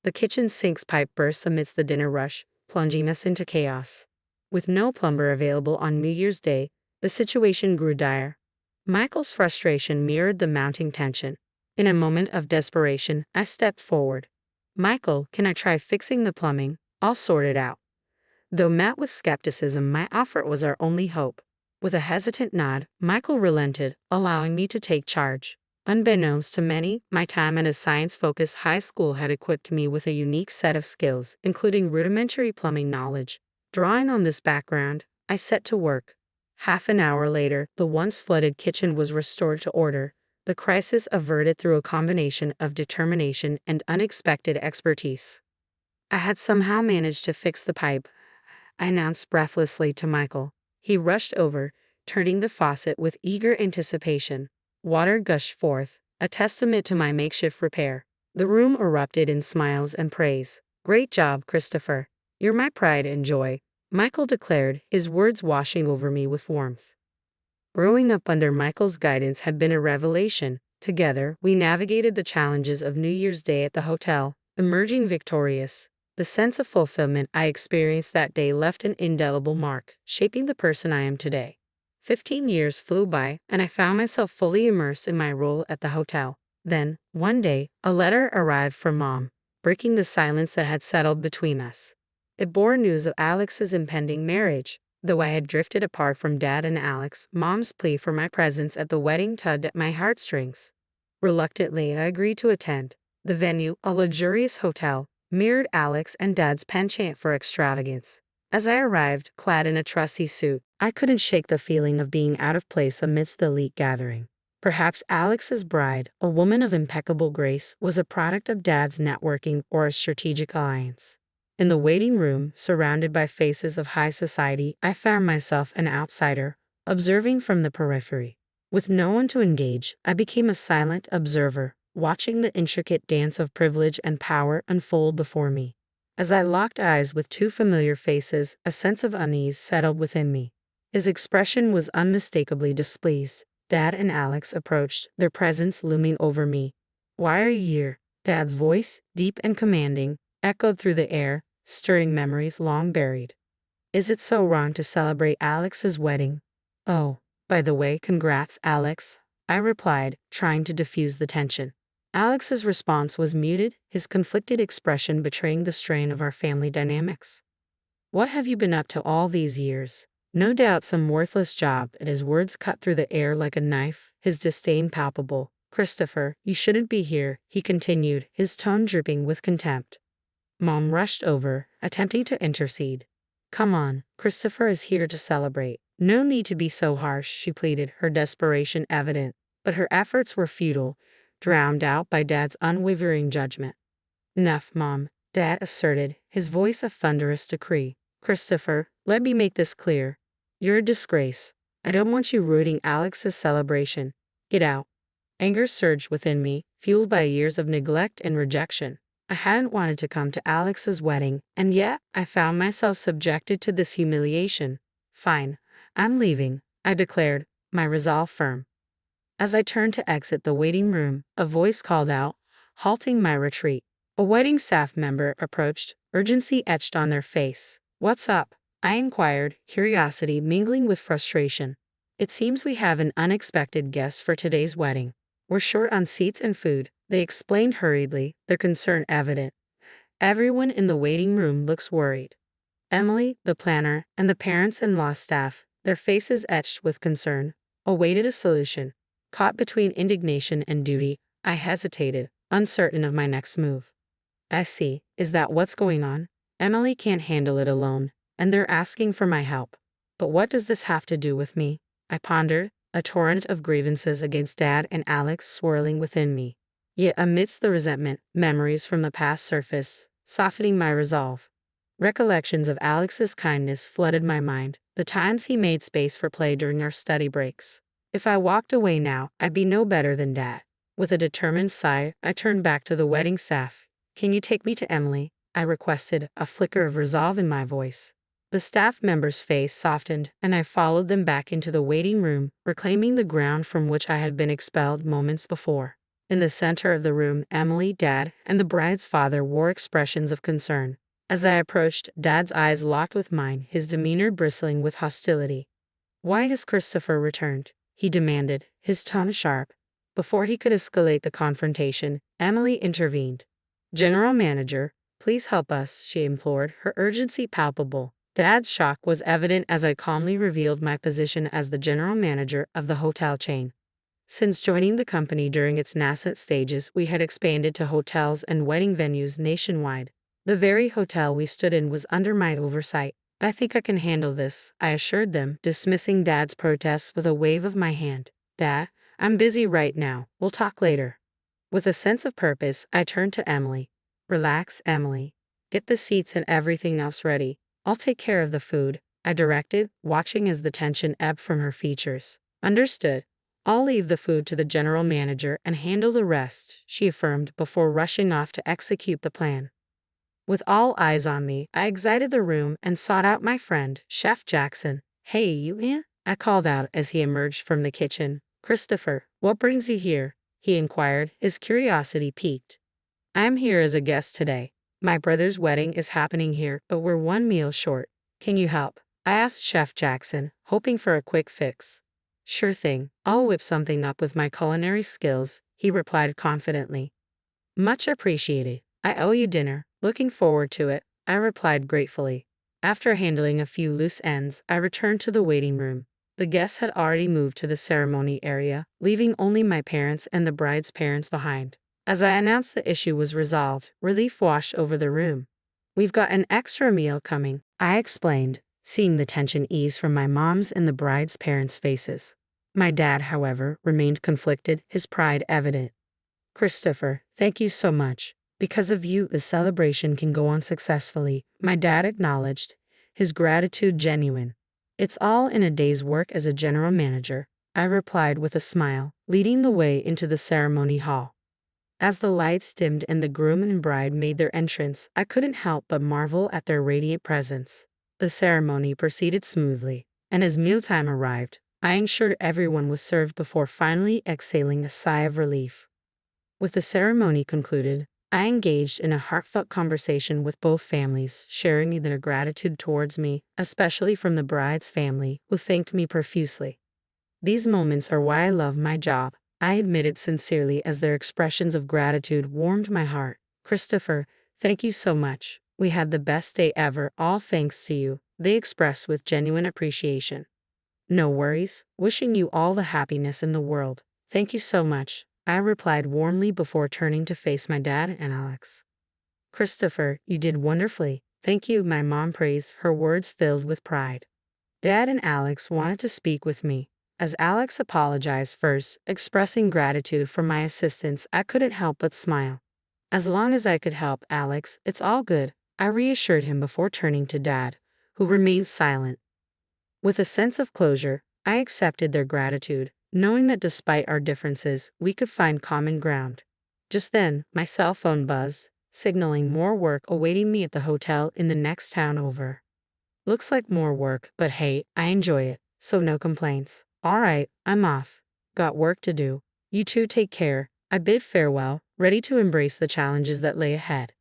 The kitchen sink's pipe burst amidst the dinner rush, plunging us into chaos. With no plumber available on New Year's Day, the situation grew dire. Michael's frustration mirrored the mounting tension. In a moment of desperation, I stepped forward. "Michael, can I try fixing the plumbing? I'll sort it out." Though met with skepticism, my offer was our only hope. With a hesitant nod, Michael relented, allowing me to take charge. Unbeknownst to many, my time at a science-focused high school had equipped me with a unique set of skills, including rudimentary plumbing knowledge. Drawing on this background, I set to work. Half an hour later, the once flooded kitchen was restored to order, the crisis averted through a combination of determination and unexpected expertise. I had somehow managed to fix the pipe, I announced breathlessly to Michael. He rushed over, turning the faucet with eager anticipation. Water gushed forth, a testament to my makeshift repair. The room erupted in smiles and praise. "Great job, Christopher. You're my pride and joy," Michael declared, his words washing over me with warmth. Growing up under Michael's guidance had been a revelation. Together, we navigated the challenges of New Year's Day at the hotel, emerging victorious. The sense of fulfillment I experienced that day left an indelible mark, shaping the person I am today. 15 years flew by, and I found myself fully immersed in my role at the hotel. Then, one day, a letter arrived from Mom, breaking the silence that had settled between us. It bore news of Alex's impending marriage. Though I had drifted apart from Dad and Alex, Mom's plea for my presence at the wedding tugged at my heartstrings. Reluctantly, I agreed to attend. The venue, a luxurious hotel, mirrored Alex and Dad's penchant for extravagance. As I arrived, clad in a trusty suit, I couldn't shake the feeling of being out of place amidst the elite gathering. Perhaps Alex's bride, a woman of impeccable grace, was a product of Dad's networking or a strategic alliance. In the waiting room, surrounded by faces of high society, I found myself an outsider, observing from the periphery. With no one to engage, I became a silent observer, watching the intricate dance of privilege and power unfold before me. As I locked eyes with two familiar faces, a sense of unease settled within me. His expression was unmistakably displeased. Dad and Alex approached, their presence looming over me. "Why are you here?" Dad's voice, deep and commanding, echoed through the air, stirring memories long buried. "Is it so wrong to celebrate Alex's wedding?" "Oh, by the way, congrats, Alex," I replied, trying to diffuse the tension. Alex's response was muted, his conflicted expression betraying the strain of our family dynamics. "What have you been up to all these years?" "No doubt some worthless job," and his words cut through the air like a knife, his disdain palpable. "Christopher, you shouldn't be here," he continued, his tone dripping with contempt. Mom rushed over, attempting to intercede. "Come on, Christopher is here to celebrate. No need to be so harsh," she pleaded, her desperation evident. But her efforts were futile, drowned out by Dad's unwavering judgment. "Enough, Mom," Dad asserted, his voice a thunderous decree. "Christopher, let me make this clear. You're a disgrace. I don't want you ruining Alex's celebration. Get out." Anger surged within me, fueled by years of neglect and rejection. I hadn't wanted to come to Alex's wedding, and yet I found myself subjected to this humiliation. "Fine, I'm leaving," I declared, my resolve firm. As I turned to exit the waiting room, a voice called out, halting my retreat. A wedding staff member approached, urgency etched on their face. "What's up?" I inquired, curiosity mingling with frustration. "It seems we have an unexpected guest for today's wedding. We're short on seats and food," they explained hurriedly, their concern evident. Everyone in the waiting room looks worried. Emily, the planner, and the parents-in-law staff, their faces etched with concern, awaited a solution. Caught between indignation and duty, I hesitated, uncertain of my next move. "I see. Is that what's going on? Emily can't handle it alone, and they're asking for my help. But what does this have to do with me?" I pondered, a torrent of grievances against Dad and Alex swirling within me. Yet amidst the resentment, memories from the past surfaced, softening my resolve. Recollections of Alex's kindness flooded my mind, the times he made space for play during our study breaks. If I walked away now, I'd be no better than Dad. With a determined sigh, I turned back to the wedding staff. "Can you take me to Emily?" I requested, a flicker of resolve in my voice. The staff member's face softened, and I followed them back into the waiting room, reclaiming the ground from which I had been expelled moments before. In the center of the room, Emily, Dad, and the bride's father wore expressions of concern. As I approached, Dad's eyes locked with mine, his demeanor bristling with hostility. "Why has Christopher returned?" he demanded, his tone sharp. Before he could escalate the confrontation, Emily intervened. "General Manager, please help us," she implored, her urgency palpable. Dad's shock was evident as I calmly revealed my position as the general manager of the hotel chain. Since joining the company during its nascent stages, we had expanded to hotels and wedding venues nationwide. The very hotel we stood in was under my oversight. "I think I can handle this," I assured them, dismissing Dad's protests with a wave of my hand. "Dad, I'm busy right now. We'll talk later." With a sense of purpose, I turned to Emily. "Relax, Emily. Get the seats and everything else ready. I'll take care of the food," I directed, watching as the tension ebbed from her features. "Understood. I'll leave the food to the general manager and handle the rest," she affirmed before rushing off to execute the plan. With all eyes on me, I exited the room and sought out my friend, Chef Jackson. "Hey, you in?" I called out as he emerged from the kitchen. "Christopher, what brings you here?" he inquired, his curiosity piqued. "I'm here as a guest today. My brother's wedding is happening here, but we're one meal short. Can you help?" I asked Chef Jackson, hoping for a quick fix. "Sure thing. I'll whip something up with my culinary skills," he replied confidently. "Much appreciated. I owe you dinner. Looking forward to it," I replied gratefully. After handling a few loose ends, I returned to the waiting room. The guests had already moved to the ceremony area, leaving only my parents and the bride's parents behind. As I announced the issue was resolved, relief washed over the room. "We've got an extra meal coming," I explained, seeing the tension ease from my mom's and the bride's parents' faces. My dad, however, remained conflicted, his pride evident. "Christopher, thank you so much. Because of you, the celebration can go on successfully," my dad acknowledged, his gratitude genuine. "It's all in a day's work as a general manager," I replied with a smile, leading the way into the ceremony hall. As the lights dimmed and the groom and bride made their entrance, I couldn't help but marvel at their radiant presence. The ceremony proceeded smoothly, and as mealtime arrived, I ensured everyone was served before finally exhaling a sigh of relief. With the ceremony concluded, I engaged in a heartfelt conversation with both families, sharing their gratitude towards me, especially from the bride's family, who thanked me profusely. "These moments are why I love my job," I admitted sincerely as their expressions of gratitude warmed my heart. "Christopher, thank you so much. We had the best day ever, all thanks to you," they expressed with genuine appreciation. "No worries. Wishing you all the happiness in the world. Thank you so much," I replied warmly before turning to face my dad and Alex. "Christopher, you did wonderfully. Thank you," my mom praised, her words filled with pride. Dad and Alex wanted to speak with me. As Alex apologized first, expressing gratitude for my assistance, I couldn't help but smile. "As long as I could help, Alex, it's all good," I reassured him before turning to Dad, who remained silent. With a sense of closure, I accepted their gratitude, knowing that despite our differences, we could find common ground. Just then, my cell phone buzzed, signaling more work awaiting me at the hotel in the next town over. Looks like more work, but hey, I enjoy it, so no complaints. "All right, I'm off. Got work to do. You two take care," I bid farewell, ready to embrace the challenges that lay ahead.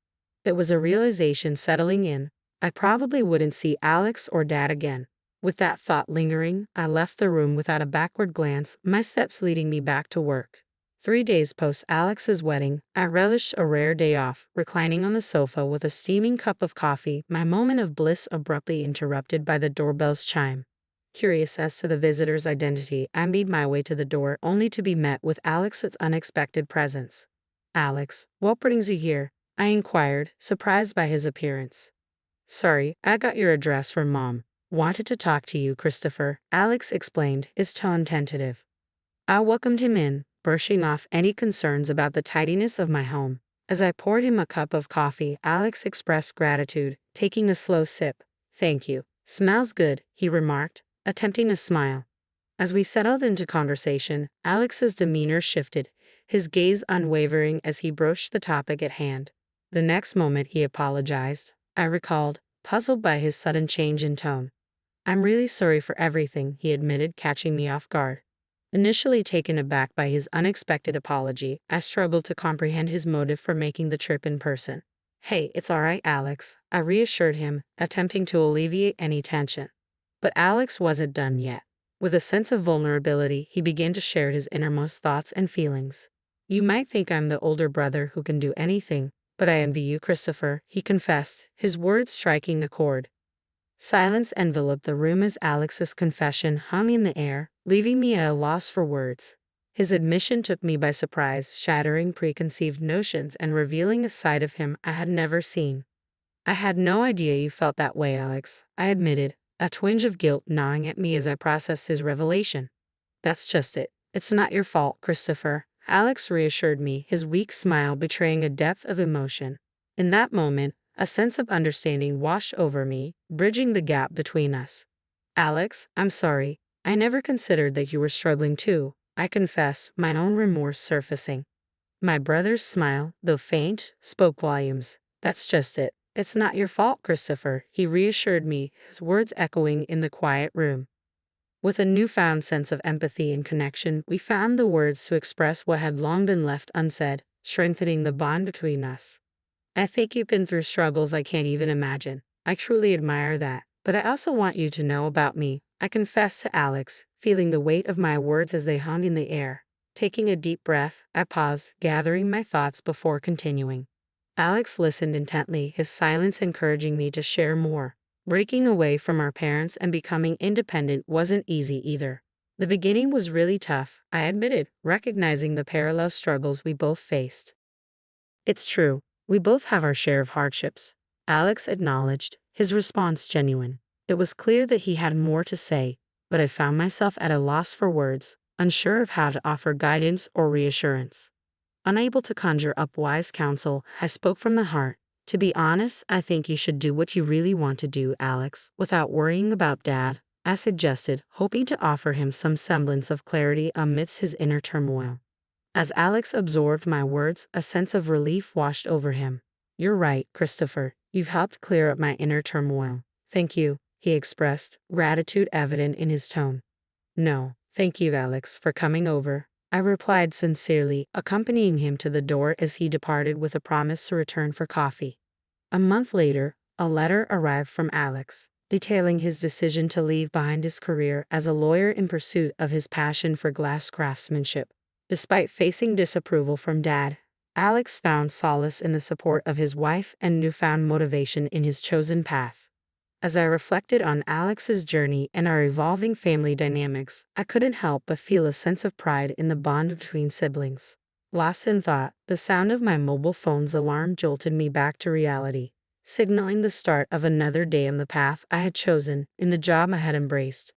It was a realization settling in. I probably wouldn't see Alex or Dad again. With that thought lingering, I left the room without a backward glance, my steps leading me back to work. 3 days post Alex's wedding, I relished a rare day off, reclining on the sofa with a steaming cup of coffee, my moment of bliss abruptly interrupted by the doorbell's chime. Curious as to the visitor's identity, I made my way to the door only to be met with Alex's unexpected presence. "Alex, what brings you here?" I inquired, surprised by his appearance. "Sorry, I got your address from Mom. Wanted to talk to you, Christopher," Alex explained, his tone tentative. I welcomed him in, brushing off any concerns about the tidiness of my home. As I poured him a cup of coffee, Alex expressed gratitude, taking a slow sip. "Thank you. Smells good," he remarked, attempting a smile. As we settled into conversation, Alex's demeanor shifted, his gaze unwavering as he broached the topic at hand. The next moment he apologized, I recalled, puzzled by his sudden change in tone. "I'm really sorry for everything," he admitted, catching me off guard. Initially taken aback by his unexpected apology, I struggled to comprehend his motive for making the trip in person. Hey, it's alright, Alex, I reassured him, attempting to alleviate any tension. But Alex wasn't done yet. With a sense of vulnerability, he began to share his innermost thoughts and feelings. You might think I'm the older brother who can do anything, but I envy you, Christopher, he confessed, his words striking a chord. Silence enveloped the room as Alex's confession hung in the air, leaving me at a loss for words. His admission took me by surprise, shattering preconceived notions and revealing a side of him I had never seen. I had no idea you felt that way, Alex, I admitted, a twinge of guilt gnawing at me as I processed his revelation. That's just it. It's not your fault, Christopher, Alex reassured me, his weak smile betraying a depth of emotion. In that moment, a sense of understanding washed over me, bridging the gap between us. Alex, I'm sorry. I never considered that you were struggling too, I confess, my own remorse surfacing. My brother's smile, though faint, spoke volumes. That's just it. It's not your fault, Christopher, he reassured me, his words echoing in the quiet room. With a newfound sense of empathy and connection, we found the words to express what had long been left unsaid, strengthening the bond between us. I think you've been through struggles I can't even imagine. I truly admire that. But I also want you to know about me, I confessed to Alex, feeling the weight of my words as they hung in the air. Taking a deep breath, I paused, gathering my thoughts before continuing. Alex listened intently, his silence encouraging me to share more. Breaking away from our parents and becoming independent wasn't easy either. The beginning was really tough, I admitted, recognizing the parallel struggles we both faced. It's true, we both have our share of hardships, Alex acknowledged, his response genuine. It was clear that he had more to say, but I found myself at a loss for words, unsure of how to offer guidance or reassurance. Unable to conjure up wise counsel, I spoke from the heart. To be honest, I think you should do what you really want to do, Alex, without worrying about Dad, I suggested, hoping to offer him some semblance of clarity amidst his inner turmoil. As Alex absorbed my words, a sense of relief washed over him. You're right, Christopher. You've helped clear up my inner turmoil. Thank you, he expressed, gratitude evident in his tone. No, thank you, Alex, for coming over, I replied sincerely, accompanying him to the door as he departed with a promise to return for coffee. A month later, a letter arrived from Alex, detailing his decision to leave behind his career as a lawyer in pursuit of his passion for glass craftsmanship. Despite facing disapproval from Dad, Alex found solace in the support of his wife and newfound motivation in his chosen path. As I reflected on Alex's journey and our evolving family dynamics, I couldn't help but feel a sense of pride in the bond between siblings. Lost in thought, the sound of my mobile phone's alarm jolted me back to reality, signaling the start of another day on the path I had chosen, in the job I had embraced.